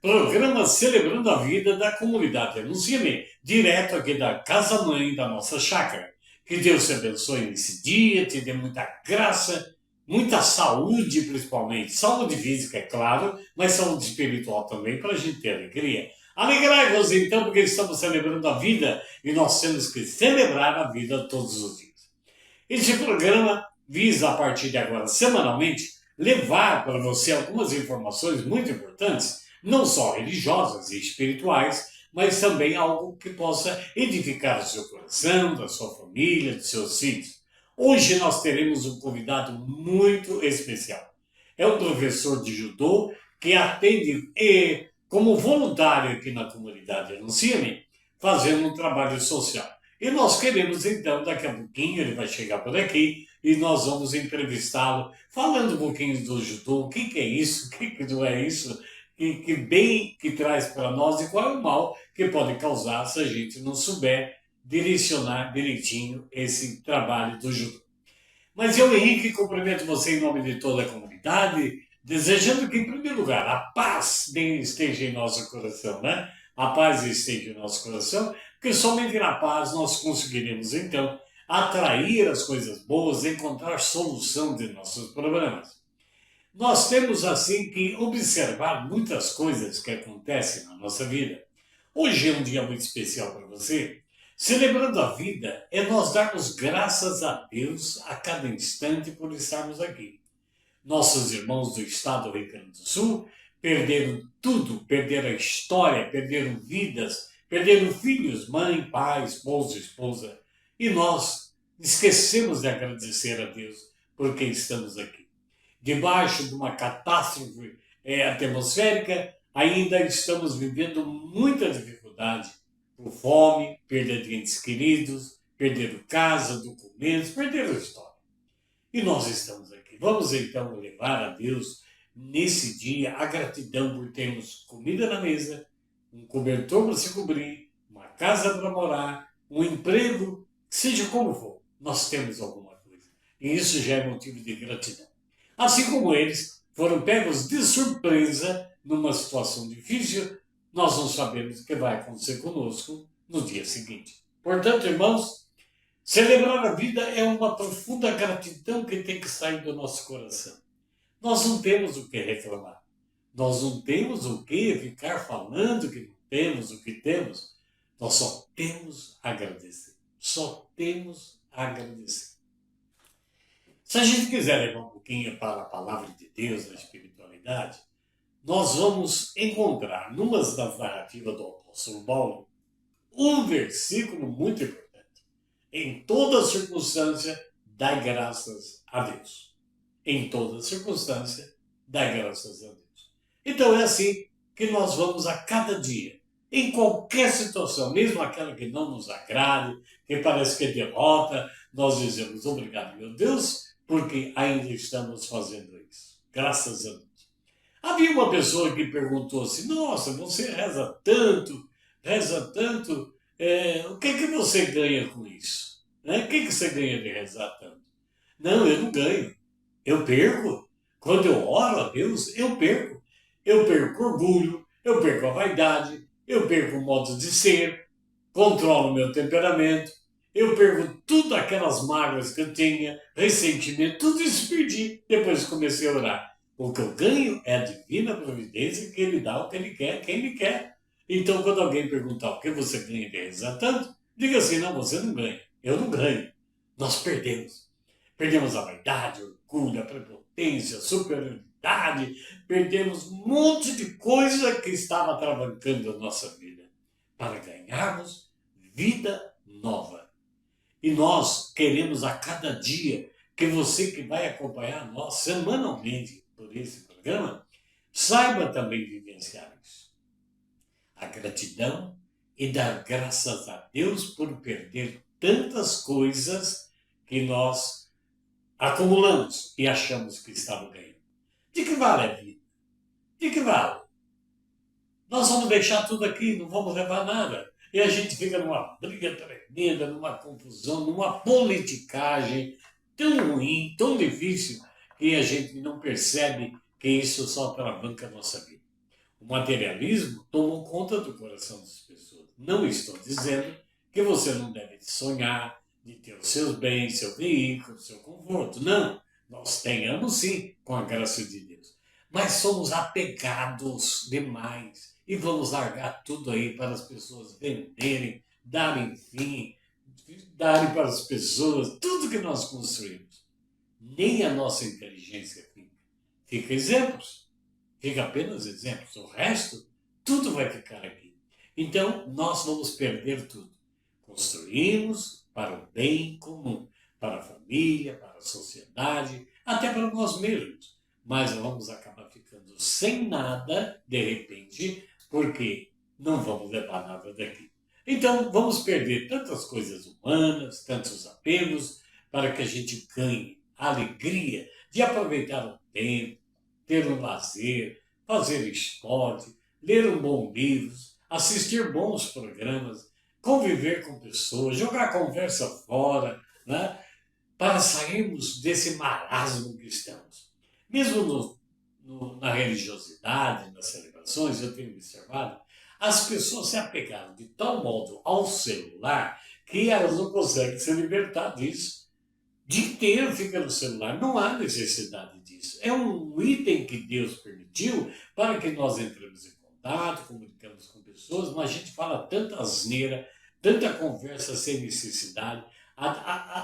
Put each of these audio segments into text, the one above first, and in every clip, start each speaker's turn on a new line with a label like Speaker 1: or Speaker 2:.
Speaker 1: programa Celebrando a Vida da Comunidade Anuncia-me, direto aqui da Casa Mãe da nossa chácara. Que Deus te abençoe nesse dia, te dê muita graça, muita saúde principalmente, saúde física, é claro, mas saúde espiritual também, para a gente ter alegria. Alegrai-vos então, porque estamos celebrando a vida e nós temos que celebrar a vida todos os dias. Este programa visa, a partir de agora, semanalmente, levar para você algumas informações muito importantes, não só religiosas e espirituais, mas também algo que possa edificar o seu coração, da sua família, dos seus filhos. Hoje nós teremos um convidado muito especial. É um professor de judô que atende como voluntário aqui na comunidade Anuncia-me, fazendo um trabalho social. E nós queremos, então, daqui a pouquinho, ele vai chegar por aqui e nós vamos entrevistá-lo, falando um pouquinho do judô, o que é isso, o que não é isso, que bem que traz para nós e qual é o mal que pode causar se a gente não souber direcionar direitinho esse trabalho do judô. Mas eu, Henrique, cumprimento você em nome de toda a comunidade, desejando que, em primeiro lugar, a paz esteja em nosso coração, né? A paz esteja em nosso coração, porque somente na paz nós conseguiremos, então, atrair as coisas boas, encontrar solução de nossos problemas. Nós temos, assim, que observar muitas coisas que acontecem na nossa vida. Hoje é um dia muito especial para você. Celebrando a vida é nós darmos graças a Deus a cada instante por estarmos aqui. Nossos irmãos do estado do Rio Grande do Sul perderam tudo, perderam a história, perderam vidas, perderam filhos, mãe, pai, esposo, esposa. E nós esquecemos de agradecer a Deus porque estamos aqui. Debaixo de uma catástrofe atmosférica, ainda estamos vivendo muita dificuldade por fome, perda de entes queridos, perderam casa, documentos, perderam história. E nós estamos aqui. Vamos então levar a Deus nesse dia a gratidão por termos comida na mesa, um cobertor para se cobrir, uma casa para morar, um emprego, seja como for, nós temos alguma coisa. E isso já é motivo de gratidão. Assim como eles foram pegos de surpresa numa situação difícil, nós não sabemos o que vai acontecer conosco no dia seguinte. Portanto, irmãos, celebrar a vida é uma profunda gratidão que tem que sair do nosso coração. Nós não temos o que reclamar. Nós não temos o que ficar falando que não temos o que temos. Nós só temos a agradecer. Só temos a agradecer. Se a gente quiser levar um pouquinho para a palavra de Deus, a espiritualidade, nós vamos encontrar, numa das narrativas do apóstolo Paulo, um versículo muito importante. Em toda circunstância, dai graças a Deus. Em toda circunstância, dai graças a Deus. Então é assim que nós vamos a cada dia, em qualquer situação, mesmo aquela que não nos agrade, que parece que é derrota, nós dizemos obrigado, meu Deus, porque ainda estamos fazendo isso. Graças a Deus. Havia uma pessoa que perguntou assim, nossa, você reza tanto, o que você ganha com isso? Né? O que você ganha de rezar tanto? Não, eu não ganho. Eu perco. Quando eu oro a Deus, eu perco. Eu perco orgulho, eu perco a vaidade, eu perco o modo de ser, controlo o meu temperamento, eu perco tudo aquelas mágoas que eu tinha, ressentimento, tudo isso perdi. Depois comecei a orar. O que eu ganho é a divina providência que ele dá o que ele quer, quem ele quer. Então, quando alguém perguntar o que você ganha de rezar tanto, diga assim, não, você não ganha. Eu não ganho. Nós perdemos. Perdemos a vaidade, o orgulho, a prepotência, a superioridade. Perdemos um monte de coisa que estava travancando a nossa vida para ganharmos vida nova. E nós queremos a cada dia que você que vai acompanhar nós semanalmente por esse programa, saiba também vivenciar isso. A gratidão e dar graças a Deus por perder tantas coisas que nós acumulamos e achamos que estamos ganhando. De que vale a vida? De que vale? Nós vamos deixar tudo aqui, não vamos levar nada. E a gente fica numa briga tremenda, numa confusão, numa politicagem tão ruim, tão difícil, que a gente não percebe que isso só alavanca a nossa vida. O materialismo tomou conta do coração das pessoas. Não estou dizendo que você não deve sonhar de ter os seus bens, seu veículo, seu conforto. Não, nós tenhamos sim, com a graça de Deus. Mas somos apegados demais e vamos largar tudo aí para as pessoas venderem, darem fim, darem para as pessoas tudo que nós construímos. Nem a nossa inteligência fica. Fica exemplos. Fica apenas exemplos. O resto, tudo vai ficar aqui. Então, nós vamos perder tudo. Construímos para o bem comum, para a família, para a sociedade, até para nós mesmos. Mas vamos acabar ficando sem nada, de repente, porque não vamos levar nada daqui. Então, vamos perder tantas coisas humanas, tantos apegos, para que a gente ganhe a alegria de aproveitar o tempo, ter um lazer, fazer esporte, ler um bom livro, assistir bons programas, conviver com pessoas, jogar a conversa fora, né? Para sairmos desse marasmo que estamos. Mesmo na religiosidade, nas celebrações, eu tenho observado, as pessoas se apegaram de tal modo ao celular que elas não conseguem se libertar disso. O dia inteiro fica no celular, não há necessidade disso. É um item que Deus permitiu para que nós entremos em contato, comunicamos com pessoas, mas a gente fala tanta asneira, tanta conversa sem necessidade,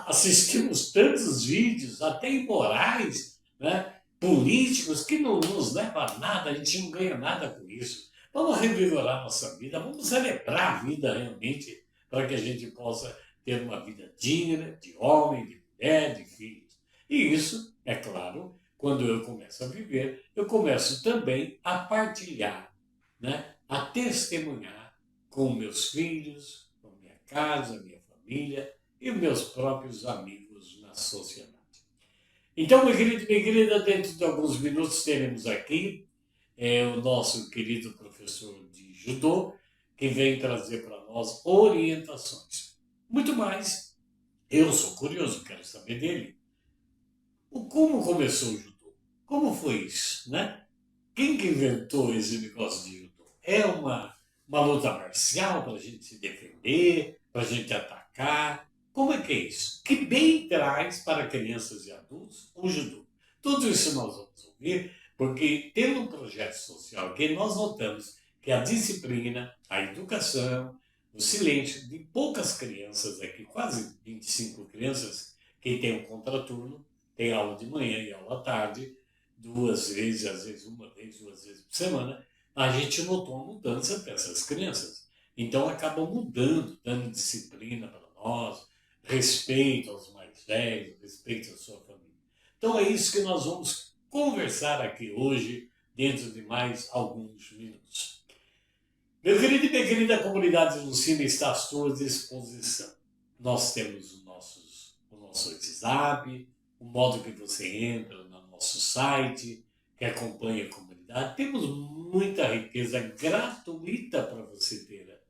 Speaker 1: assistimos tantos vídeos, até imorais, né, políticos, que não nos levam a nada, a gente não ganha nada com isso. Vamos revigorar nossa vida, vamos celebrar a vida realmente, para que a gente possa ter uma vida digna, de homem, de mulher, de filhos. E isso, é claro, quando eu começo a viver, eu começo também a partilhar, né, a testemunhar com meus filhos, com minha casa, minha família e meus próprios amigos na sociedade. Então, meu querido e minha querida, dentro de alguns minutos teremos aqui o nosso querido professor de judô, que vem trazer para nós orientações. Muito mais, eu sou curioso, quero saber dele. Como começou o judô? Como foi isso, né? Quem que inventou esse negócio de judô? É uma luta marcial para a gente se defender, para a gente atacar? Como é que é isso? Que bem traz para crianças e adultos o judô? Tudo isso nós vamos ouvir, porque tendo um projeto social que nós notamos que a disciplina, a educação, o silêncio de poucas crianças aqui, quase 25 crianças, que tem um contraturno, tem aula de manhã e aula à tarde, duas vezes, às vezes uma vez, duas vezes por semana, a gente notou uma mudança dessas crianças. Então acaba mudando, dando disciplina para nós, respeito aos mais velhos, respeito à sua família. Então é isso que nós vamos conversar aqui hoje, dentro de mais alguns minutos. Meu querido e minha querida comunidade do Cine está à sua disposição. Nós temos o nosso WhatsApp, o modo que você entra no nosso site, que acompanha a comunidade. Temos muita riqueza gratuita para você ter,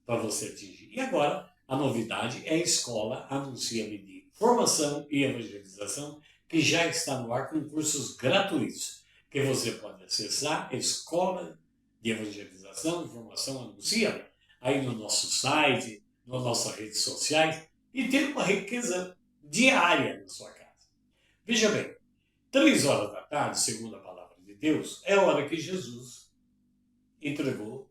Speaker 1: para você atingir. E agora, a novidade é a Escola Anuncia-me de Formação e Evangelização, que já está no ar com cursos gratuitos, que você pode acessar a Escola de Evangelização e Formação Anuncia, aí no nosso site, nas nossas redes sociais, e ter uma riqueza diária na sua casa. Veja bem, 3 horas da tarde, segundo a palavra de Deus, é a hora que Jesus entregou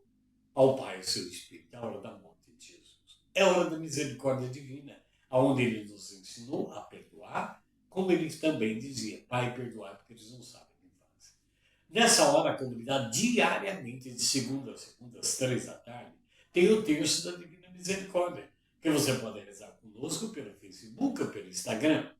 Speaker 1: ao Pai o seu Espírito, é a hora da morte de Jesus. É a hora da misericórdia divina, onde ele nos ensinou a perdoar, como ele também dizia, Pai, perdoai, porque eles não sabem o que fazem. Nessa hora, a comunidade, diariamente, de segunda a segunda, às 3 da tarde, tem o terço da Divina Misericórdia, que você pode rezar conosco pelo Facebook ou pelo Instagram.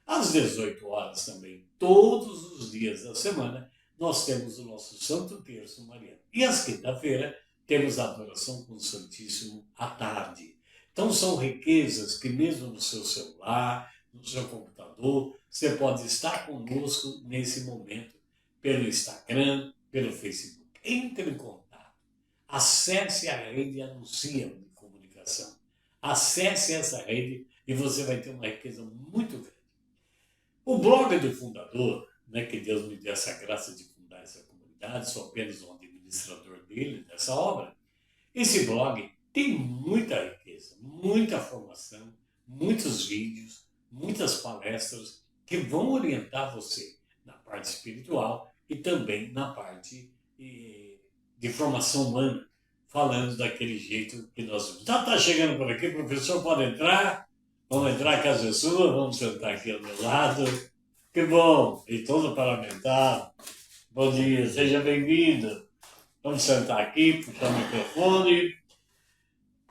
Speaker 1: Às 18 horas também, todos os dias da semana, nós temos o nosso Santo Terço Mariano. E às quinta-feira, temos a adoração com o Santíssimo à tarde. Então são riquezas que mesmo no seu celular, no seu computador, você pode estar conosco nesse momento, pelo Instagram, pelo Facebook. Entre em contato. Acesse a rede Anuncia de Comunicação. Acesse essa rede e você vai ter uma riqueza muito grande. O blog do fundador, né, que Deus me deu essa graça de fundar essa comunidade, sou apenas um administrador, administrador dele, dessa obra. Esse blog tem muita riqueza, muita formação, muitos vídeos, muitas palestras que vão orientar você na parte espiritual e também na parte de formação humana, falando daquele jeito que nós vimos. Já está chegando por aqui, professor, pode entrar. Vamos entrar, a casa é sua, vamos sentar aqui ao meu lado. Que bom, e todo parlamentar. Bom dia, seja bem-vindo. Vamos sentar aqui, puxar o microfone.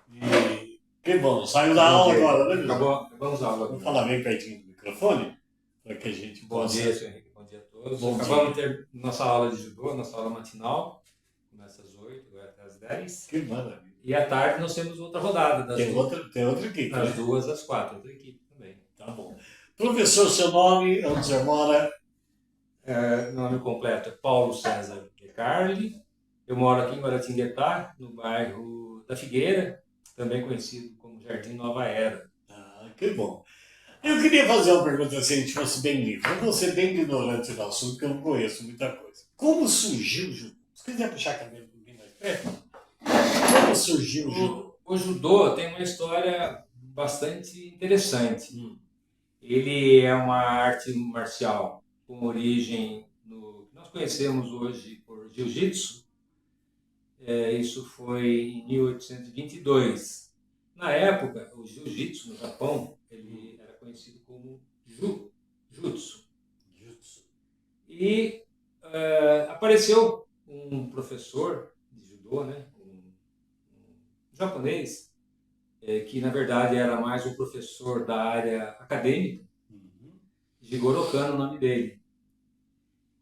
Speaker 1: E que bom, saiu da aula agora, né?
Speaker 2: Acabamos a aula.
Speaker 1: Vamos falar bem pertinho do microfone, para que a gente possa...
Speaker 2: Bom dia, senhor Henrique. Bom dia a todos.
Speaker 1: Bom
Speaker 2: Acabamos
Speaker 1: dia.
Speaker 2: de ter nossa aula de judô, nossa aula matinal. Começa às 8, vai até às 10.
Speaker 1: Que maravilha.
Speaker 2: E à tarde nós temos outra rodada.
Speaker 1: Tem outra equipe,
Speaker 2: das
Speaker 1: né?
Speaker 2: 2 às 4, outra equipe também.
Speaker 1: Tá bom. Professor, seu nome, onde você mora?
Speaker 2: Nome completo é Paulo César De Carli. Eu moro aqui em Guaratinguetá, no bairro da Figueira, também conhecido como Jardim Nova Era.
Speaker 1: Ah, que bom. Eu queria fazer uma pergunta se a gente fosse bem livre. Eu vou ser bem ignorante no assunto, porque eu não conheço muita coisa. Como surgiu o judô? Se quiser puxar a cabeça um pouquinho mais perto. Como surgiu o judô?
Speaker 2: O judô tem uma história bastante interessante. Ele é uma arte marcial com origem no que nós conhecemos hoje por jiu-jitsu. Isso foi em 1822. Na época, o jiu-jitsu no Japão ele era conhecido como jutsu. E apareceu um professor de judô, né, um japonês, que na verdade era mais um professor da área acadêmica, Jigoro Kano, o nome dele.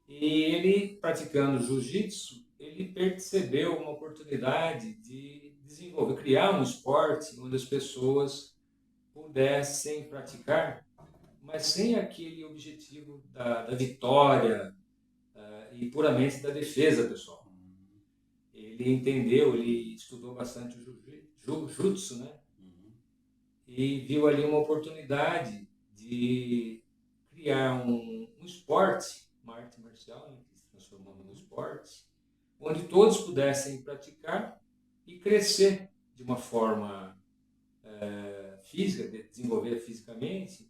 Speaker 2: E ele, praticando jiu-jitsu, ele percebeu uma oportunidade de desenvolver, criar um esporte onde as pessoas pudessem praticar, mas sem aquele objetivo da vitória e puramente da defesa pessoal. Ele entendeu, ele estudou bastante o jiu-jitsu, né? E viu ali uma oportunidade de criar um esporte, uma arte marcial, né, que se transformou num esporte, onde todos pudessem praticar e crescer de uma forma física, de desenvolver fisicamente,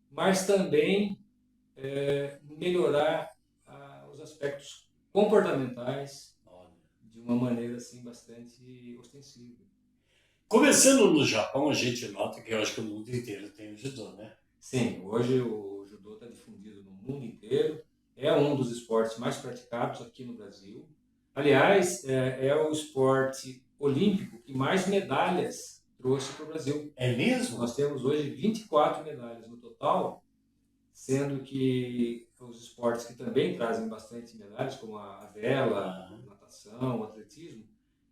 Speaker 2: mas também melhorar os aspectos comportamentais de uma maneira assim bastante ostensiva.
Speaker 1: Começando no Japão, a gente nota que eu acho que o mundo inteiro tem o judô, né?
Speaker 2: Sim, hoje o judô está difundido no mundo inteiro, é um dos esportes mais praticados aqui no Brasil. Aliás, é o esporte olímpico que mais medalhas trouxe para o Brasil.
Speaker 1: É mesmo?
Speaker 2: Nós temos hoje 24 medalhas no total, sendo que os esportes que também trazem bastante medalhas, como a vela, a natação, o atletismo,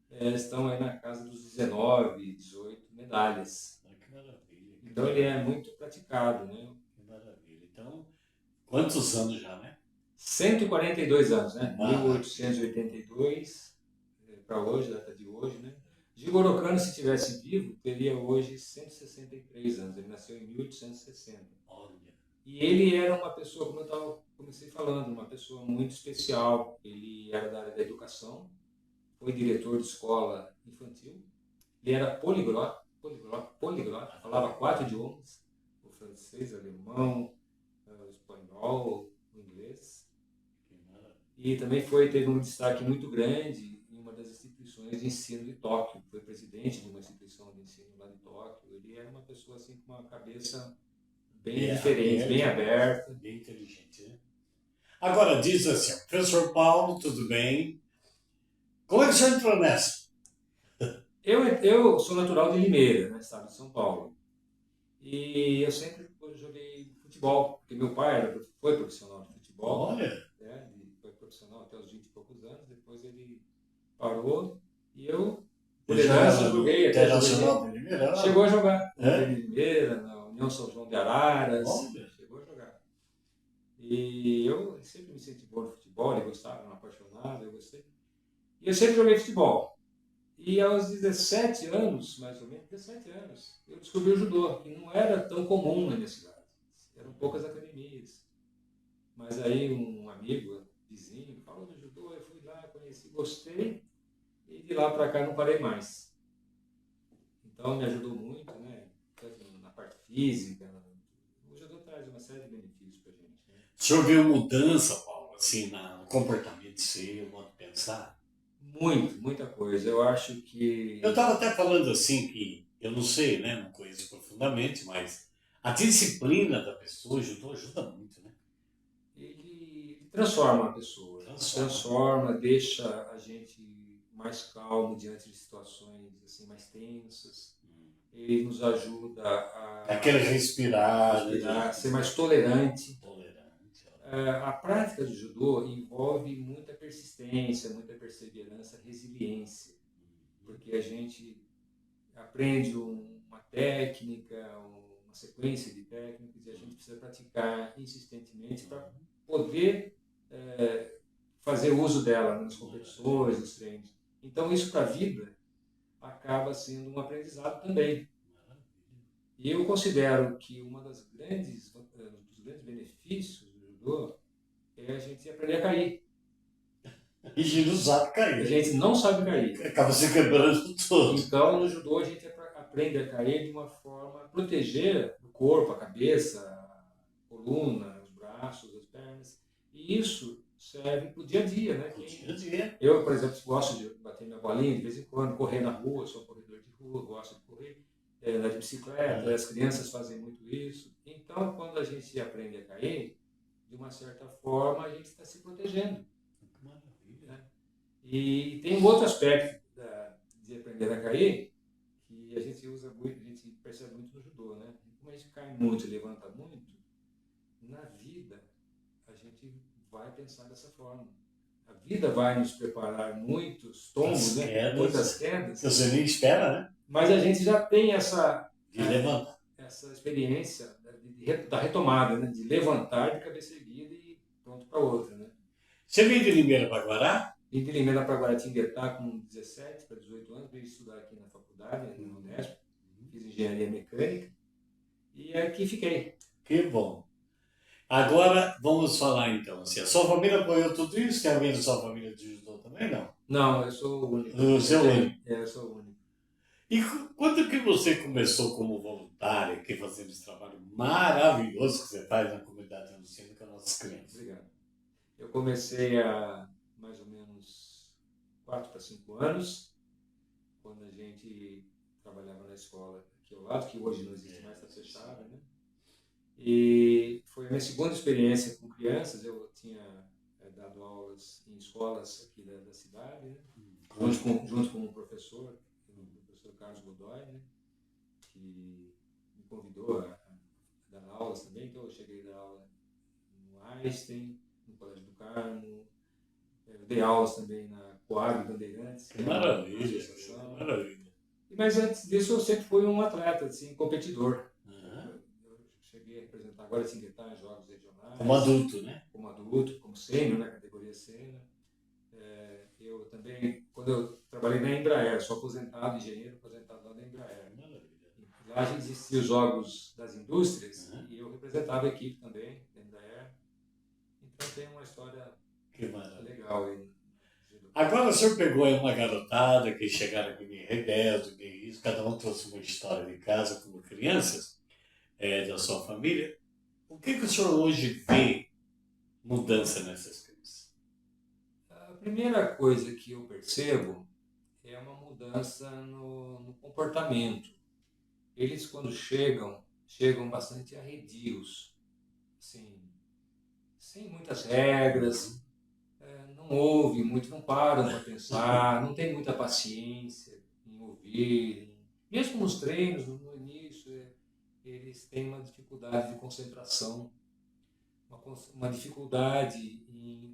Speaker 2: estão aí na casa dos 19, 18 medalhas.
Speaker 1: Que maravilha.
Speaker 2: Então ele é muito praticado, né?
Speaker 1: Que maravilha. Então, quantos anos já, né?
Speaker 2: 142 anos, né? 1882 para hoje, data de hoje, né? Jigoro Kano, se tivesse vivo, teria hoje 163 anos. Ele nasceu em 1860.
Speaker 1: Olha.
Speaker 2: E ele era uma pessoa, como eu comecei falando, uma pessoa muito especial. Ele era da área da educação, foi diretor de escola infantil. Ele era poliglota, falava 4 idiomas: o francês, o alemão, o espanhol, o inglês. E também teve um destaque muito grande em uma das instituições de ensino de Tóquio. Foi presidente de uma instituição de ensino lá de Tóquio. Ele era uma pessoa assim com uma cabeça bem diferente, bem aberta.
Speaker 1: Bem inteligente, né? Agora, diz assim, professor Paulo, tudo bem? Como é que o senhor entrou nessa?
Speaker 2: Eu sou natural de Limeira, né, estado de São Paulo. E eu sempre joguei futebol, porque meu pai foi profissional de futebol.
Speaker 1: Olha!
Speaker 2: Foi profissional até os 20 e poucos anos, depois ele parou e eu,
Speaker 1: por herança, joguei até
Speaker 2: Internacional de Limeira. Chegou a jogar em Limeira, na União São João de Araras.
Speaker 1: Olha.
Speaker 2: Chegou a jogar. E eu sempre me incentivou no futebol, ele gostava, era um apaixonado, eu gostei. E eu sempre joguei futebol. E aos 17 anos, mais ou menos, 17 anos, eu descobri o judô, que não era tão comum na minha cidade. Eram poucas academias. Mas aí um amigo, vizinho, falou do judô, eu fui lá, conheci, gostei. E de lá para cá não parei mais. Então me ajudou muito, né? Tanto na parte física. O judô traz uma série de benefícios para a gente, né?
Speaker 1: O senhor viu mudança, Paulo, assim, no comportamento seu, no modo de pensar?
Speaker 2: Muita coisa. Eu acho que
Speaker 1: Eu estava até falando assim que, eu não sei, né, não conheço profundamente, mas a disciplina da pessoa ajuda muito, né?
Speaker 2: ele transforma a pessoa,
Speaker 1: Transforma.
Speaker 2: transforma, deixa a gente mais calmo diante de situações assim mais tensas. Ele nos ajuda
Speaker 1: Aquele respirar,
Speaker 2: a
Speaker 1: né?
Speaker 2: ser mais tolerante.
Speaker 1: Tolerante.
Speaker 2: A prática do judô envolve muita persistência, muita perseverança, resiliência, porque a gente aprende uma técnica, uma sequência de técnicas e a gente precisa praticar insistentemente para poder fazer uso dela nas competições, nos treinos. Então isso para a vida acaba sendo um aprendizado também. E eu considero que dos grandes benefícios do judô é a gente aprender a cair.
Speaker 1: E giro sabe
Speaker 2: A
Speaker 1: cair.
Speaker 2: gente não sabe cair.
Speaker 1: Acaba se quebrando todo.
Speaker 2: Então, no judô, a gente aprende a cair de uma forma a proteger o corpo, a cabeça, a coluna, os braços, as pernas. E isso serve para o dia a dia, né?
Speaker 1: Dia a dia.
Speaker 2: Eu, por exemplo, gosto de bater minha bolinha de vez em quando, correr na rua, sou um corredor de rua, gosto de correr, andar de bicicleta, as crianças fazem muito isso. Então, quando a gente aprende a cair, de uma certa forma, a gente está se protegendo. Né? E tem um outro aspecto de aprender a cair que a gente usa muito, a gente percebe muito no judô, né? Como a gente cai muito e levanta muito, na vida a gente vai pensar dessa forma. A vida vai nos preparar muitos tombos, né? Muitas quedas.
Speaker 1: Você nem espera, né?
Speaker 2: Mas a gente já tem essa experiência da retomada, né? De levantar de cabeça erguida e pronto para outra, né?
Speaker 1: Você veio de Limeira para Guará?
Speaker 2: Vim de Limeira para Guaratinguetá com 17 para 18 anos, veio estudar aqui na faculdade, na Unesp, fiz engenharia mecânica e aqui fiquei.
Speaker 1: Que bom. Agora vamos falar então. Assim, a sua família apoiou tudo isso? Tem alguém da sua família de judô também? Não.
Speaker 2: Não, eu sou o único.
Speaker 1: Você é o único.
Speaker 2: Eu sou o único.
Speaker 1: E quando que você começou como voluntário aqui fazendo esse trabalho maravilhoso que você faz na comunidade anunciando com as nossas crianças?
Speaker 2: Obrigado. Eu comecei há mais ou menos 4 para 5 anos, quando a gente trabalhava na escola aqui ao lado, que hoje não existe mais, está fechada, né? E foi a minha segunda experiência com crianças. Eu tinha dado aulas em escolas aqui da cidade, né? Junto com um professor, o professor Carlos Godoy, né? Que me convidou a dar aulas também. Então eu cheguei a dar aula no Einstein, no Colégio do Carmo, eu dei aulas também na Coab Bandeirantes.
Speaker 1: Que maravilha, maravilha.
Speaker 2: Mas antes disso eu sempre fui um atleta, assim, competidor. Cheguei a representar agora Guaratinguetá em jogos regionais.
Speaker 1: Como adulto, né?
Speaker 2: Como adulto, como sênior, na categoria sênior. Eu também, quando eu trabalhei na Embraer, sou aposentado, engenheiro aposentado lá na Embraer. Lá já existiam os jogos das indústrias e eu representava a equipe também da Embraer. Então tem uma história legal aí.
Speaker 1: Agora o senhor pegou aí uma garotada que chegaram aqui meio rebelde, meio isso, cada um trouxe uma história de casa como crianças. Da sua família, o que o senhor hoje vê mudança nessas crianças?
Speaker 2: A primeira coisa que eu percebo é uma mudança no comportamento. Eles, quando chegam bastante arredios, assim, sem muitas regras, não ouvem muito, não param para pensar, não tem muita paciência em ouvir. Mesmo nos treinos, no início, eles têm uma dificuldade de concentração, uma dificuldade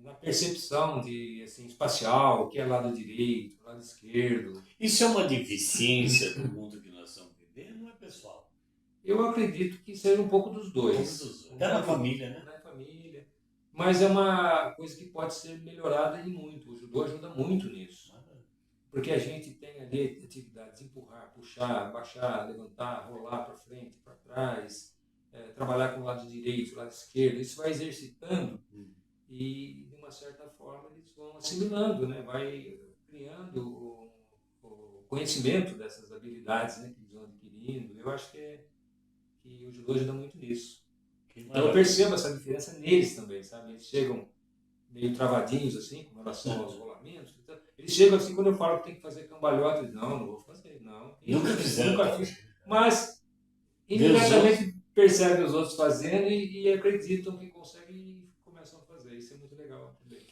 Speaker 2: na percepção de, assim, espacial, o que é lado direito, lado esquerdo.
Speaker 1: Isso é uma deficiência do mundo que nós estamos vivendo, não é, pessoal?
Speaker 2: Eu acredito que seja um pouco dos dois.
Speaker 1: Até na família, né?
Speaker 2: Na família. Mas é uma coisa que pode ser melhorada e muito. O judô ajuda muito nisso. Porque a gente tem ali atividades de empurrar, puxar, baixar, levantar, rolar para frente, para trás, trabalhar com o lado direito, o lado esquerdo. Isso vai exercitando e, de uma certa forma, eles vão assimilando, né? Vai ampliando o conhecimento dessas habilidades, né, que eles vão adquirindo. Eu acho que o judô ajuda muito nisso. Então eu percebo essa diferença neles também, sabe? Eles chegam meio travadinhos assim, com relação aos rolamentos. Então, eles chegam assim, quando eu falo que tem que fazer cambalhota, eles, não vou fazer, não.
Speaker 1: Nunca fizeram.
Speaker 2: Nunca fiz. Mas imediatamente percebem os outros fazendo e acreditam que conseguem e começam a fazer. Isso é muito legal também.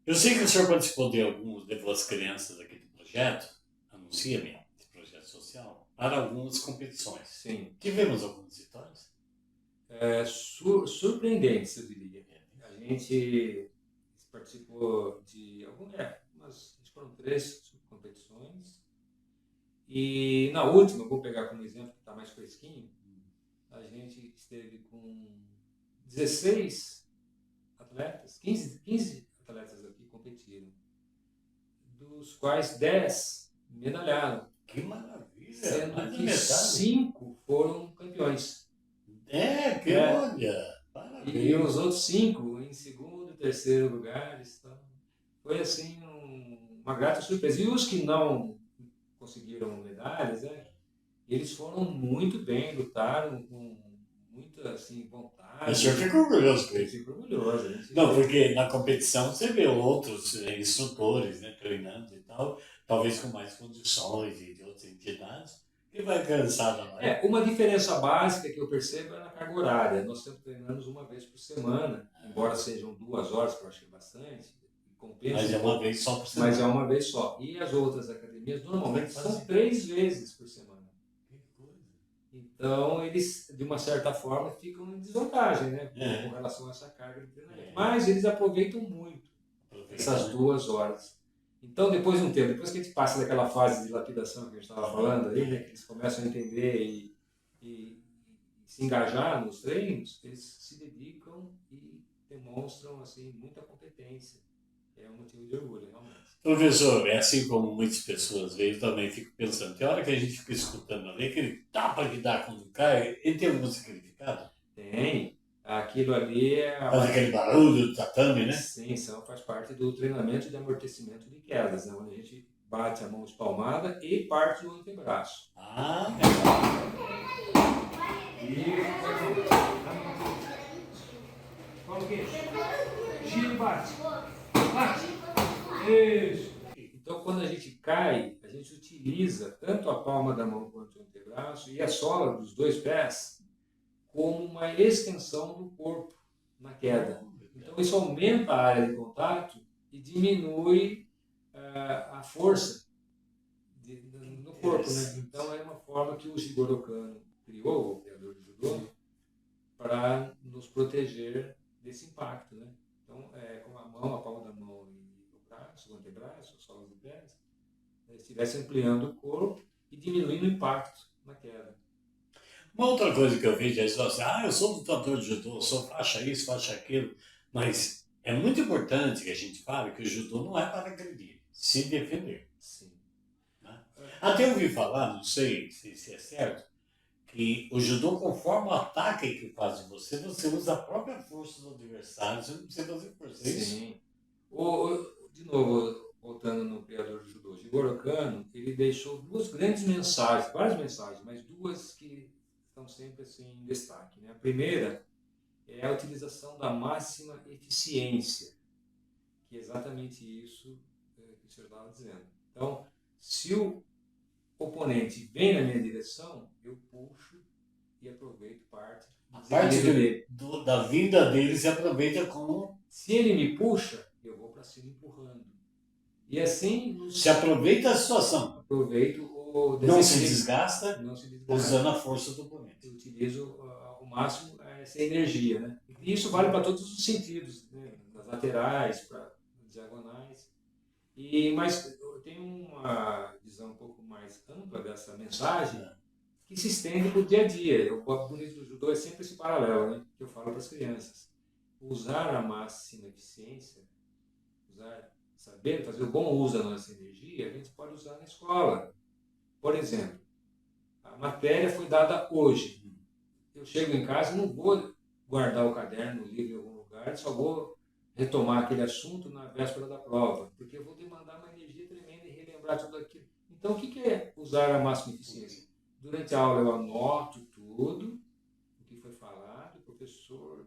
Speaker 1: Eu sei que o senhor participou de alguns, das crianças aqui do projeto, Anuncia-me, esse projeto social, para algumas competições.
Speaker 2: Sim.
Speaker 1: Tivemos algumas vitórias?
Speaker 2: Surpreendentes, eu diria. A gente participou de algumas, foram 3 competições. E na última, vou pegar como exemplo que está mais fresquinho, a gente esteve com 16 atletas, 15 atletas aqui competiram, dos quais 10 medalharam.
Speaker 1: Que maravilha!
Speaker 2: Sendo que 5 foram campeões.
Speaker 1: Olha! Parabéns.
Speaker 2: E os outros 5 em segundo e terceiro lugares. Então, foi assim uma grata surpresa. E os que não conseguiram medalhas, eles foram muito bem, lutaram com muita assim, vontade.
Speaker 1: O senhor fica orgulhoso com
Speaker 2: Eu
Speaker 1: isso?
Speaker 2: fico orgulhoso.
Speaker 1: Não, porque na competição você vê outros instrutores, né, treinando e tal, talvez com mais condições e de outras entidades, que vai cansar da mais.
Speaker 2: Uma diferença básica que eu percebo é na carga horária. Nós sempre treinamos uma vez por semana, embora sejam 2 horas, que eu acho que é bastante. Compensa,
Speaker 1: mas é uma vez só por semana.
Speaker 2: Mas é uma vez só. E as outras academias normalmente são 3 vezes por semana. Então, eles, de uma certa forma, ficam em desvantagem, né? Com relação a essa carga de treinamento. Mas eles aproveitam muito essas 2 horas. Então, depois de um tempo, depois que a gente passa daquela fase de lapidação que a gente estava falando aí, né? Que eles começam a entender e se engajar nos treinos, eles se dedicam e demonstram, assim, muita competência. É um motivo de orgulho, realmente.
Speaker 1: Professor, é assim como muitas pessoas veem, eu também fico pensando, tem hora que a gente fica escutando ali, aquele tapa que dá quando cai, ele tem algum significado?
Speaker 2: Tem. Aquilo ali
Speaker 1: faz aquele barulho do tatame, né?
Speaker 2: Sim, faz parte do treinamento de amortecimento de quedas, né? Onde a gente bate a mão espalmada e parte o antebraço. Fala o quê? Gira e bate. Bate. Isso. Então, quando a gente cai, a gente utiliza tanto a palma da mão quanto o antebraço e a sola dos 2 pés como uma extensão do corpo na queda. Então, isso aumenta a área de contato e diminui a força no corpo, né? Então, é uma forma que o Jigoro Kano criou, o criador do judô, para nos proteger desse impacto, né? Então, com a mão, a palma da mão e o braço, o antebraço, as solas dos pés, estivesse ampliando o corpo e diminuindo o impacto na queda.
Speaker 1: Uma outra coisa que eu vejo é assim, eu sou lutador de judô, sou faixa isso, faixa aquilo, mas é muito importante que a gente fale que o judô não é para agredir, se defender.
Speaker 2: Sim.
Speaker 1: Né? Até ouvi falar, não sei se é certo, que o judô, conforme o ataque que faz em você, você usa a própria força do adversário, você não precisa fazer força.
Speaker 2: Sim. De novo, voltando no criador do judô, Jigoro Kano, ele deixou 2 grandes mensagens, várias mensagens, mas 2 que estão sempre assim em destaque, né? A primeira é a utilização da máxima eficiência, que é exatamente isso que o senhor estava dizendo. Então, se o oponente vem na minha direção, eu puxo e aproveito parte
Speaker 1: da vinda dele se aproveita como...
Speaker 2: Se ele me puxa, eu vou para cima empurrando. E assim...
Speaker 1: Se aproveita a situação.
Speaker 2: Aproveito o...
Speaker 1: Não se desgasta usando a força do oponente.
Speaker 2: Eu utilizo ao máximo essa energia, né? E isso vale para todos os sentidos, né? Das laterais, para diagonais. Mas eu tenho uma visão um pouco mais ampla dessa mensagem que se estende para o dia a dia. O bonito do judô é sempre esse paralelo, né? Que eu falo para as crianças. Usar a máxima eficiência, saber fazer o bom uso da nossa energia, a gente pode usar na escola. Por exemplo, a matéria foi dada hoje. Eu chego em casa e não vou guardar o caderno, o livro em algum lugar, só vou retomar aquele assunto na véspera da prova, porque eu vou demandar uma energia tremenda. lembrar tudo aquilo. Então, o que é usar a máxima eficiência? Durante a aula eu anoto tudo o que foi falado, o professor,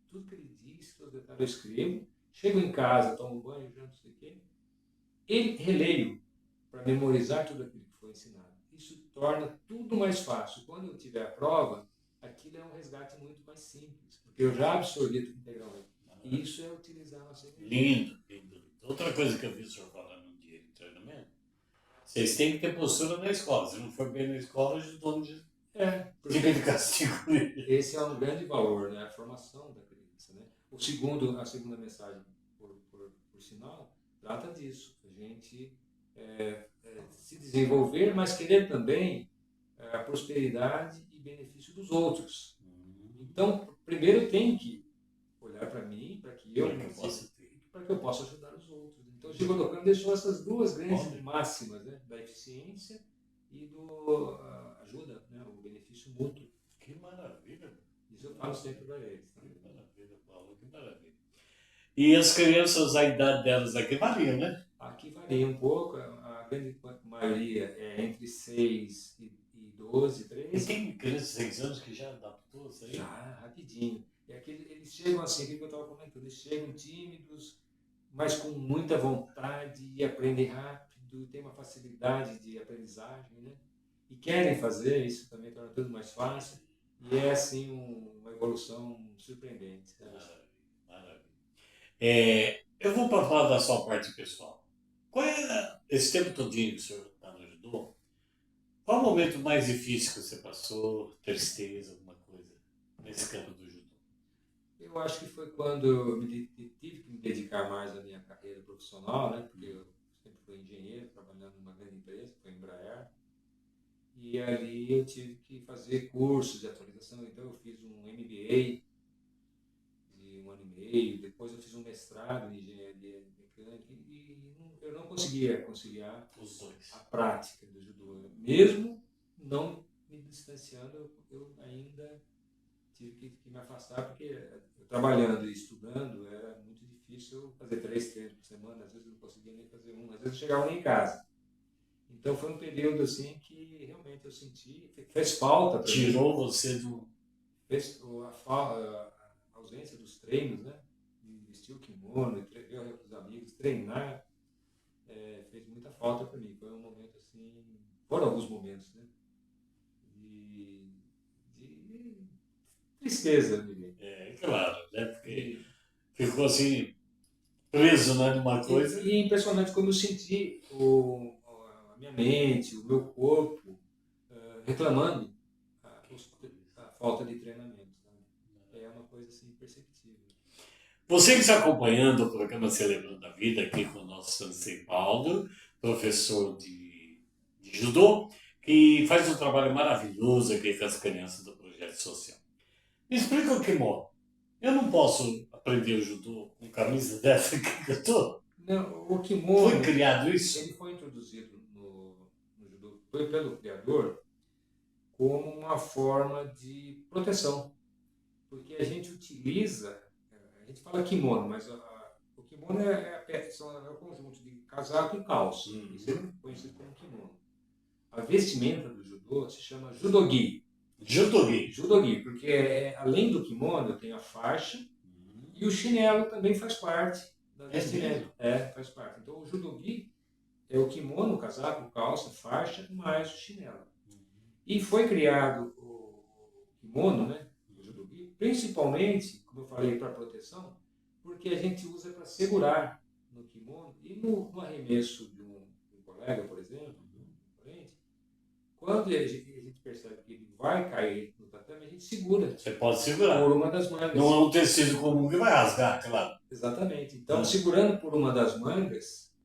Speaker 2: tudo que ele disse, todos os detalhes eu escrevo. Chego em casa, tomo banho, janto, não sei o quê. E releio para memorizar tudo aquilo que foi ensinado. Isso torna tudo mais fácil. Quando eu tiver a prova, aquilo é um resgate muito mais simples, porque eu já absorvi tudo integralmente. E isso é utilizar a nossa energia.
Speaker 1: Lindo, lindo. Outra coisa que eu vi o senhor falando no dia de treinamento, vocês têm que ter postura na escola. Se não for bem na escola, os donos fica de castigo.
Speaker 2: Esse é um grande valor, né? A formação da criança. Né? A segunda mensagem, por sinal, trata disso. A gente se desenvolver, mas querer também a prosperidade e benefício dos outros. Então, primeiro eu tenho que olhar para mim, para que eu possa ajudar os outros. Então, o Jigoro Kano deixou essas duas grandes máximas, né? Da eficiência e do ajuda, né? O benefício mútuo.
Speaker 1: Que maravilha!
Speaker 2: Isso eu falo sempre para eles. Tá?
Speaker 1: Que maravilha, Paulo, que maravilha. E as crianças, a idade delas aqui varia, né?
Speaker 2: Aqui varia um pouco, a grande maioria é entre 6 e 12, 13.
Speaker 1: E tem crianças de 6 anos que já adaptou isso aí?
Speaker 2: Já, rapidinho. E aqui eles chegam assim, aquilo que eu estava comentando, eles chegam tímidos, mas com muita vontade de aprender rápido, tem uma facilidade de aprendizagem, né? E querem fazer, isso também torna tudo mais fácil. E é assim uma evolução surpreendente.
Speaker 1: Maravilha, maravilha. Eu vou para falar da sua parte pessoal. Qual é, esse tempo todinho que o senhor está no judô, qual o momento mais difícil que você passou, tristeza, alguma coisa, nesse campo do judô?
Speaker 2: Eu acho que foi quando eu tive que me dedicar mais à minha carreira profissional, né? Porque eu sempre fui engenheiro, trabalhando numa grande empresa, foi em Embraer. E ali eu tive que fazer cursos de atualização. Então eu fiz um MBA de 1 ano e meio, depois eu fiz um mestrado em engenharia mecânica e eu não conseguia conciliar
Speaker 1: os dois,
Speaker 2: a prática do judô. Mesmo não me distanciando, eu ainda tive que me afastar, porque eu, trabalhando e estudando era muito difícil fazer 3 treinos por semana, às vezes eu não conseguia nem fazer um, às vezes eu chegava nem em casa. Então foi um período assim que realmente eu senti, fez falta.
Speaker 1: Tirou você do...
Speaker 2: Fez a ausência dos treinos, né? De vestir o kimono, ver os amigos, treinar, fez muita falta para mim. Foi um momento assim, foram alguns momentos, né? De tristeza, ninguém.
Speaker 1: Claro, né? Porque ficou assim, preso, né, numa coisa.
Speaker 2: E é impressionante como eu senti a minha mente, o meu corpo reclamando a falta de treinamento. Sabe? É uma coisa assim perceptível.
Speaker 1: Você que está acompanhando o programa Celebrando a Vida aqui com o nosso Sensei Paulo, professor de judô, que faz um trabalho maravilhoso aqui com as crianças do projeto social. Me explica o kimono. Eu não posso aprender o judô com camisa dessa aqui que eu estou?
Speaker 2: Não, o kimono...
Speaker 1: Foi criado isso?
Speaker 2: Ele foi introduzido no judô, foi pelo criador, como uma forma de proteção. Porque a gente utiliza, a gente fala kimono, mas o kimono é o conjunto de casaco e calça. Isso é conhecido como kimono. A vestimenta do judô se chama judogi. Judogi, porque além do kimono tem a faixa e o chinelo também faz parte da vestimenta. Faz parte. Então o judogi é o kimono, o casaco, calça, faixa, mais o chinelo. E foi criado o kimono, né, o judogi, principalmente, como eu falei, para proteção, porque a gente usa para segurar no kimono e no arremesso de um colega, por exemplo, quando a gente percebe que ele vai cair no tatame, a gente segura.
Speaker 1: Você pode segurar.
Speaker 2: Por uma das mangas.
Speaker 1: Não é um tecido comum que vai rasgar, claro.
Speaker 2: Exatamente. Então, segurando por uma das mangas,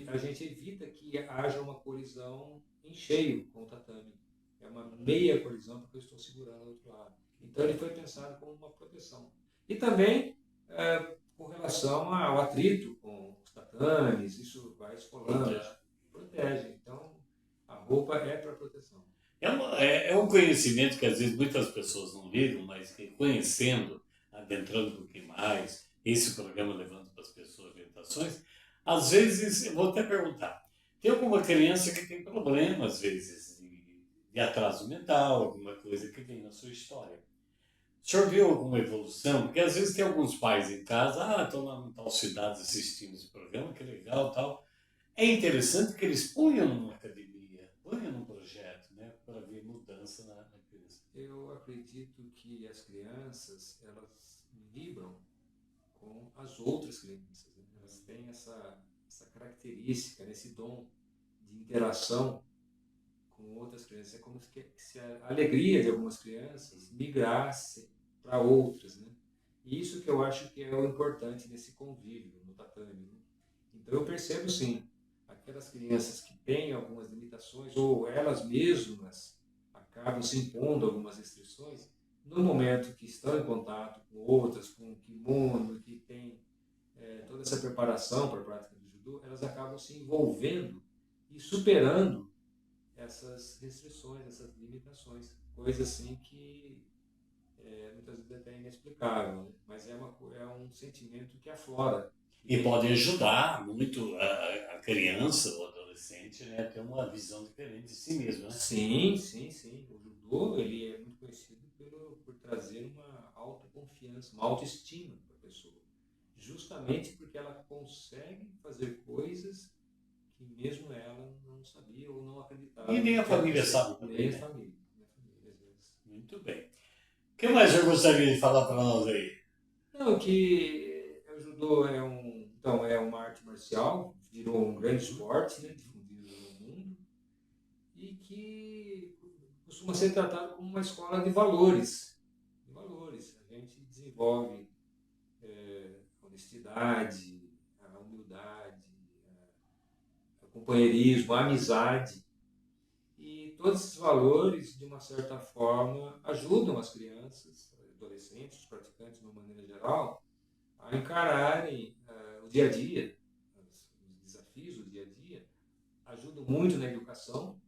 Speaker 2: a gente evita que haja uma colisão em cheio com o tatame. É uma meia colisão porque eu estou segurando do outro lado. Então, ele foi pensado como uma proteção. E também com relação ao atrito com os tatames, isso vai esfolando, protege. Então, a roupa é para proteção.
Speaker 1: É um conhecimento que às vezes muitas pessoas não ligam, mas que conhecendo, adentrando um pouquinho mais, esse programa levando para as pessoas orientações, às vezes, eu vou até perguntar, Tem alguma criança que tem problema, às vezes, de atraso mental, alguma coisa que vem na sua história. O senhor viu alguma evolução? Porque às vezes tem alguns pais em casa, estão lá em tal cidade assistindo esse programa, que legal, tal. É interessante que eles ponham numa academia, ponham num projeto, né, para ver mudança na criança.
Speaker 2: Eu acredito que as crianças, elas vibram com as outras crianças, né? Elas têm essa característica, esse dom de interação com outras crianças. É como se a alegria de algumas crianças migrasse para outras, né? E isso que eu acho que é o importante nesse convívio no tatame, né? Então eu percebo sim, aquelas crianças que têm algumas limitações ou elas mesmas acabam se impondo algumas restrições, no momento que estão em contato com outras, com o kimono, que tem toda essa preparação para a prática do judô, elas acabam se envolvendo e superando essas restrições, essas limitações, coisa assim que muitas vezes até é inexplicável, né? Mas é um sentimento que aflora.
Speaker 1: E pode ajudar muito a criança ou adolescente, né, a ter uma visão diferente de si mesmo, né?
Speaker 2: Sim, sim, sim. O judô ele é muito conhecido por trazer uma autoconfiança, uma autoestima para a pessoa. Justamente porque ela consegue fazer coisas que mesmo ela não sabia ou não acreditava.
Speaker 1: E nem a família sabe também,
Speaker 2: nem
Speaker 1: né?
Speaker 2: a família, às vezes.
Speaker 1: Muito bem. O que mais eu gostaria de falar para nós aí?
Speaker 2: Não, que o judô então, é uma arte marcial, virou um grande esporte, né, difundido no mundo, e que costuma ser tratado como uma escola de valores. De valores. A gente desenvolve a honestidade, a humildade, o companheirismo, a amizade. E todos esses valores, de uma certa forma, ajudam as crianças, adolescentes, os praticantes de uma maneira geral, a encararem o dia a dia, os desafios do dia a dia, ajudam muito na educação.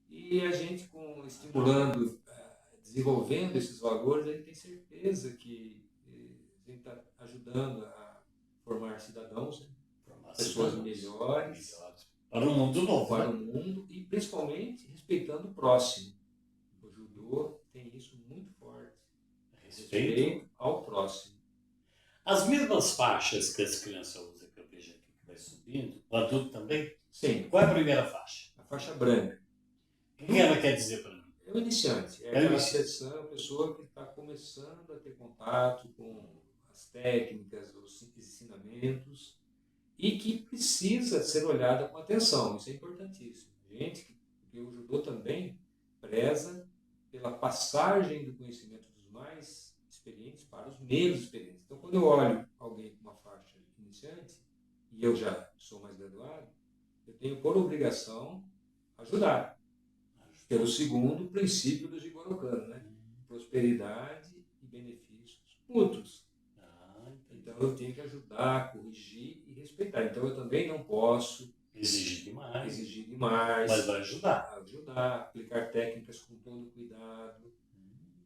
Speaker 2: E a gente, estimulando, desenvolvendo esses valores, a gente tem certeza que a gente está ajudando a formar cidadãos, né? Pessoas melhores
Speaker 1: para um mundo novo,
Speaker 2: para
Speaker 1: né?
Speaker 2: o mundo e principalmente respeitando o próximo. O judô tem isso muito forte. Respeito ao próximo.
Speaker 1: As mesmas faixas que as crianças usam, que eu vejo aqui que vai subindo, o adulto também?
Speaker 2: Sim.
Speaker 1: Qual é a primeira faixa?
Speaker 2: A faixa branca.
Speaker 1: O que ela quer dizer para mim?
Speaker 2: É o iniciante. É aquela pessoa que está começando a ter contato com as técnicas, os ensinamentos e que precisa ser olhada com atenção. Isso é importantíssimo. Gente, porque o judô também preza pela passagem do conhecimento dos mais experientes para os menos experientes. Então, quando eu olho alguém com uma faixa iniciante, e eu já sou mais graduado, eu tenho por obrigação ajudar. Pelo segundo princípio do Jigoro Kano, né? Prosperidade e benefícios mútuos. Então eu tenho que ajudar, corrigir e respeitar. Então eu também não posso
Speaker 1: exigir
Speaker 2: demais,
Speaker 1: mas vai ajudar.
Speaker 2: Aplicar técnicas com todo cuidado.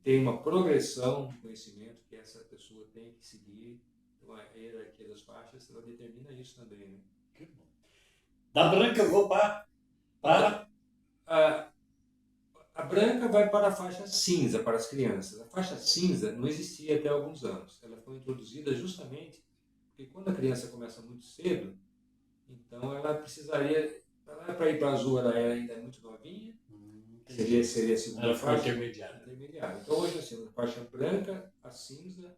Speaker 2: Tem uma progressão de conhecimento que essa pessoa tem que seguir. Então a hierarquia das faixas ela determina isso também, né?
Speaker 1: Que bom. Da branca eu vou para
Speaker 2: a branca vai para a faixa cinza, para as crianças. A faixa cinza não existia até alguns anos. Ela foi introduzida justamente porque quando a criança começa muito cedo, então ela precisaria, para ir para a azul, ela ainda é muito novinha, seria a segunda faixa. Intermediária. Então hoje assim, a faixa branca, a cinza,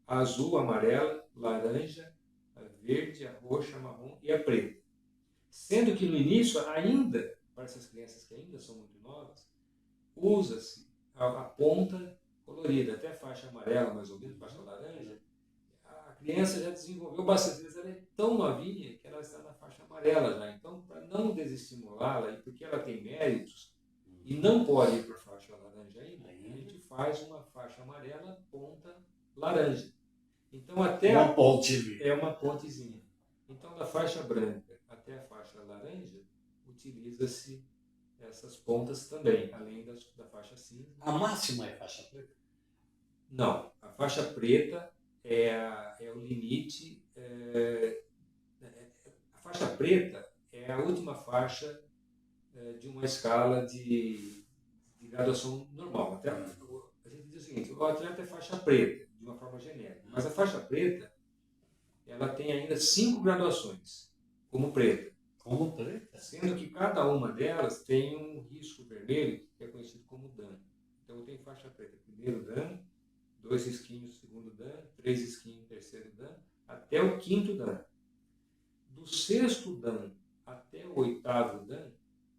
Speaker 2: a azul, a amarela, laranja, a verde, a roxa, a marrom e a preta. Sendo que no início, ainda, para essas crianças que ainda são muito novas, usa-se a ponta colorida, até a faixa amarela, mais ou menos, faixa laranja. A criança já desenvolveu bastante, ela é tão novinha que ela está na faixa amarela já. Então, para não desestimulá-la, e porque ela tem méritos, e não pode ir para a faixa laranja ainda, a gente faz uma faixa amarela, ponta laranja. Então, até
Speaker 1: uma ponte.
Speaker 2: É uma pontezinha. Então, da faixa branca até a faixa laranja, utiliza-se essas pontas também, além da faixa cinza.
Speaker 1: A máxima é faixa preta?
Speaker 2: Não, a faixa preta é o limite. A faixa preta é é a última faixa de uma escala de graduação normal. Até, a gente diz o seguinte, o atleta é faixa preta, de uma forma genérica, mas a faixa preta ela tem ainda 5 graduações, como preta.
Speaker 1: Como preta?
Speaker 2: Sendo que cada uma delas tem um risco vermelho, que é conhecido como Dan. Então eu tenho faixa preta, primeiro Dan, 2 risquinhos, segundo Dan, 3 risquinhos, terceiro Dan, até o quinto Dan. Do sexto Dan até o oitavo Dan,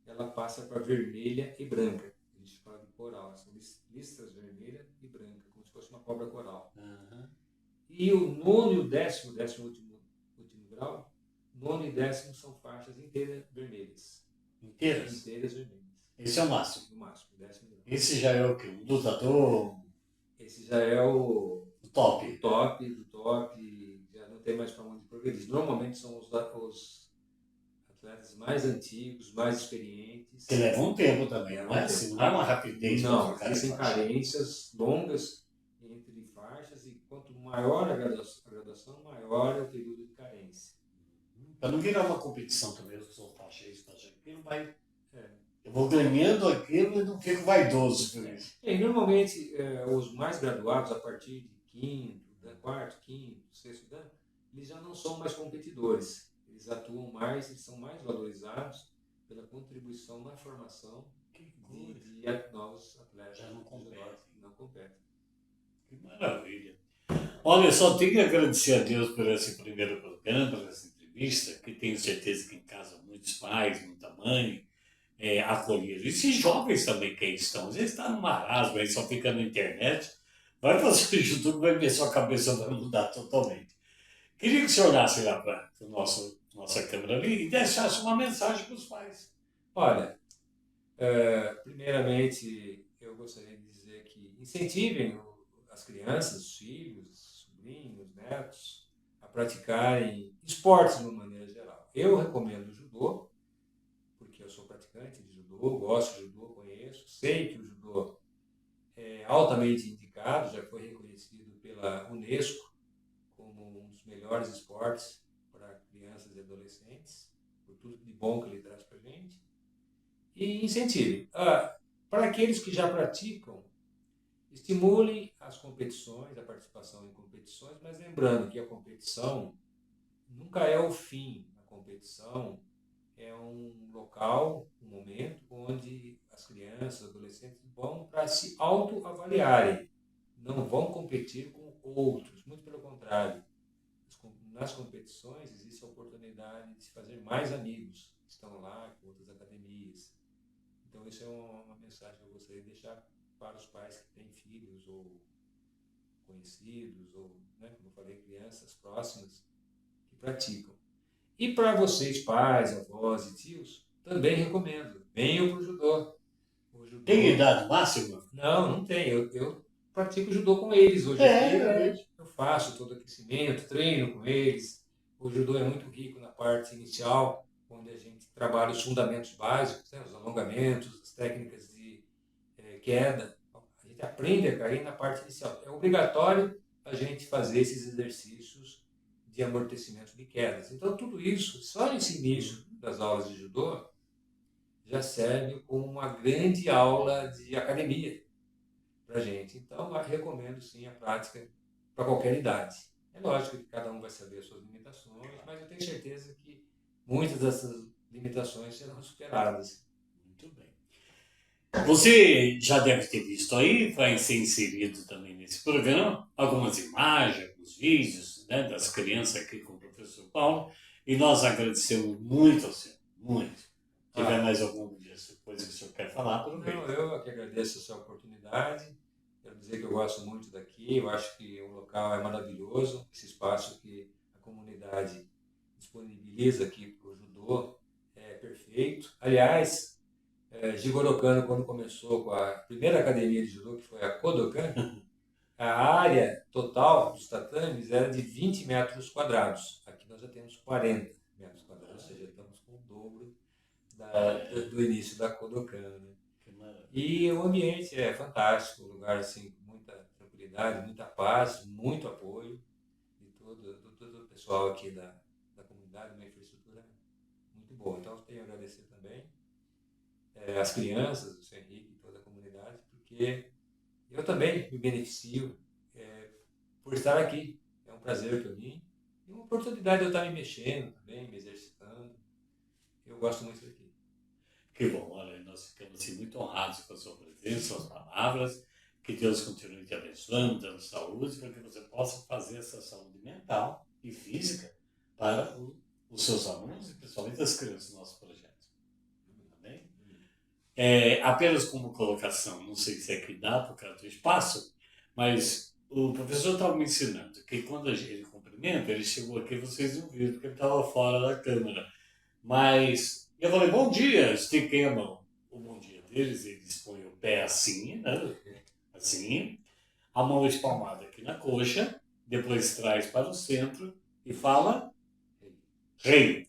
Speaker 2: ela passa para vermelha e branca. A gente fala de coral, são listras vermelha e branca, como se fosse uma cobra coral.
Speaker 1: Uhum.
Speaker 2: E o nono e o décimo último grau, nono e décimo são faixas inteiras vermelhas.
Speaker 1: Inteiras?
Speaker 2: Inteiras vermelhas.
Speaker 1: Esse é o máximo?
Speaker 2: O máximo, o décimo grau.
Speaker 1: Esse já é o quê? Um lutador?
Speaker 2: Esse já é o
Speaker 1: top.
Speaker 2: O top do top, já não tem mais para onde progredir. Normalmente são os atletas mais antigos, mais experientes.
Speaker 1: Que levam um tempo também, não é assim? Não é uma rapidez.
Speaker 2: Não, existem carências longas entre faixas e quanto maior a graduação, maior é o período de carência.
Speaker 1: Para não virar uma competição também, eu sou faixa isso, faixa aquilo, vai... Eu vou ganhando aquilo e não fico vaidoso por isso.
Speaker 2: E normalmente, os mais graduados, a partir de quarto, quinto, sexto dan, eles já não são mais competidores. Eles atuam mais, eles são mais valorizados pela contribuição na formação de novos atletas.
Speaker 1: Já não competem.
Speaker 2: Não competem.
Speaker 1: Que maravilha. Olha, eu só tenho que agradecer a Deus por esse primeiro programa, por essa entrevista, que tenho certeza que em casa muitos pais, muita mãe, acolhido. E esses jovens também que aí estão, às vezes está no marasmo, aí só fica na internet, vai fazer o YouTube, vai ver sua cabeça vai mudar totalmente. Queria que o senhor olhasse lá para a nossa câmera ali e deixasse uma mensagem para os pais.
Speaker 2: Olha, primeiramente eu gostaria de dizer que incentivem as crianças, os filhos, sobrinhos, netos, a praticarem esportes de uma maneira geral. Eu recomendo o judô, porque eu sou praticante de judô, gosto de judô, conheço, sei que o judô é altamente indicado, já foi reconhecido pela Unesco como um dos melhores esportes para crianças e adolescentes, por tudo de bom que ele traz para a gente. E incentive. Para aqueles que já praticam, estimulem as competições, a participação em competições, mas lembrando que a competição nunca é o fim. A competição é um local, um momento onde as crianças, adolescentes vão para se autoavaliarem. Não vão competir com outros, muito pelo contrário. Nas competições existe a oportunidade de se fazer mais amigos que estão lá com outras academias. Então isso é uma mensagem que eu gostaria de deixar para os pais que têm filhos ou conhecidos, ou, como eu falei, crianças próximas que praticam. E para vocês, pais, avós e tios, também recomendo. Venham para o judô.
Speaker 1: Tem idade máxima?
Speaker 2: Não tem. Eu pratico judô com eles hoje em dia. Eu faço todo o aquecimento, treino com eles. O judô é muito rico na parte inicial, onde a gente trabalha os fundamentos básicos, os alongamentos, as técnicas de queda. A gente aprende a cair na parte inicial. É obrigatório a gente fazer esses exercícios de amortecimento de quedas. Então, tudo isso, só nesse início das aulas de judô, já serve como uma grande aula de academia para a gente. Então, eu recomendo sim a prática para qualquer idade. É lógico que cada um vai saber as suas limitações, mas eu tenho certeza que muitas dessas limitações serão superadas.
Speaker 1: Muito bem. Você já deve ter visto aí, vai ser inserido também nesse programa, algumas imagens, alguns vídeos, das crianças aqui com o professor Paulo, e nós agradecemos muito ao senhor, muito. Se tiver mais alguma coisa que o senhor quer falar, aproveita.
Speaker 2: Não, eu que agradeço a sua oportunidade. Quero dizer que eu gosto muito daqui, eu acho que o local é maravilhoso, esse espaço que a comunidade disponibiliza aqui para o judô é perfeito. Aliás, Jigoro Kano, quando começou com a primeira academia de judô, que foi a Kodokan, a área total dos tatames era de 20 metros quadrados. Aqui nós já temos 40 metros quadrados, ou seja, estamos com o dobro do início da Kodokan. Né? E o ambiente é fantástico, um lugar assim, com muita tranquilidade, muita paz, muito apoio de todo o pessoal aqui da comunidade, uma infraestrutura muito boa. Bom, então eu tenho a agradecer também às crianças, o Sr. Henrique e toda a comunidade, porque eu também me beneficio por estar aqui. É um prazer para mim e uma oportunidade de eu estar me mexendo também, me exercitando. Eu gosto muito daqui.
Speaker 1: Que bom, olha, nós ficamos assim, muito honrados com a sua presença, suas palavras. Que Deus continue te abençoando, dando saúde, para que você possa fazer essa saúde mental e física para os seus alunos e principalmente as crianças do nosso projeto. Amém? Apenas como colocação, não sei se é que dá por causa do espaço, mas o professor estava me ensinando que quando ele cumprimenta, ele chegou aqui, vocês não viram, porque ele estava fora da câmera. Mas eu falei, bom dia, estiquei a mão. O bom dia deles, eles põem o pé assim, né? Assim, a mão espalmada aqui na coxa, depois traz para o centro e fala rei.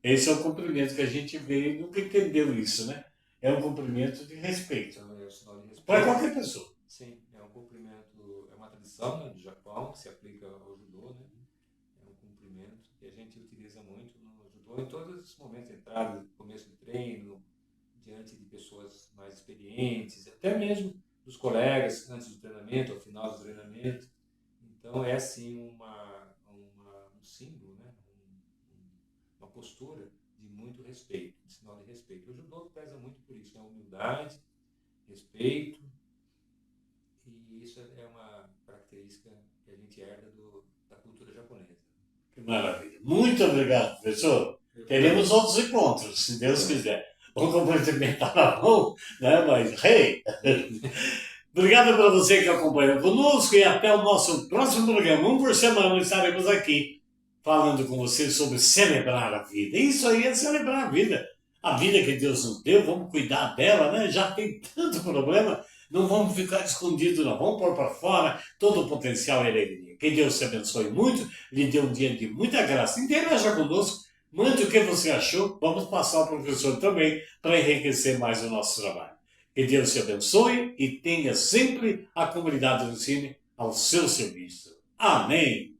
Speaker 1: Esse é o cumprimento que a gente vê e nunca entendeu isso, né? É um cumprimento de respeito.
Speaker 2: Então, é o sinal de respeito.
Speaker 1: Para qualquer pessoa.
Speaker 2: Sim, é um cumprimento, é uma tradição, né, do Japão, que se aplica ao judô, né? É um cumprimento que a gente utiliza muito no judô em todos os momentos de entrada, começo de treino, diante de pessoas mais experientes, até mesmo dos colegas antes do treinamento, ao final do treinamento. Então é assim um símbolo, né? Uma postura de muito respeito, de sinal de respeito. O judô pesa muito por isso, né? Humildade, respeito, e isso é uma característica que a gente herda da cultura japonesa.
Speaker 1: Que maravilha. Muito obrigado, professor. Teremos outros encontros, se Deus quiser. Vamos cumprimentar a mão, né? Mas, rei! Obrigado para você que acompanhou conosco e até o nosso próximo programa. Um por semana estaremos aqui falando com você sobre celebrar a vida. Isso aí é celebrar a vida. A vida que Deus nos deu, vamos cuidar dela, né? Já tem tanto problema, não vamos ficar escondidos, não. Vamos pôr para fora todo o potencial e alegria. Que Deus te abençoe muito, lhe dê um dia de muita graça. Interaja conosco, mande o que você achou. Vamos passar ao professor também para enriquecer mais o nosso trabalho. Que Deus te abençoe e tenha sempre a comunidade do Cine ao seu serviço. Amém.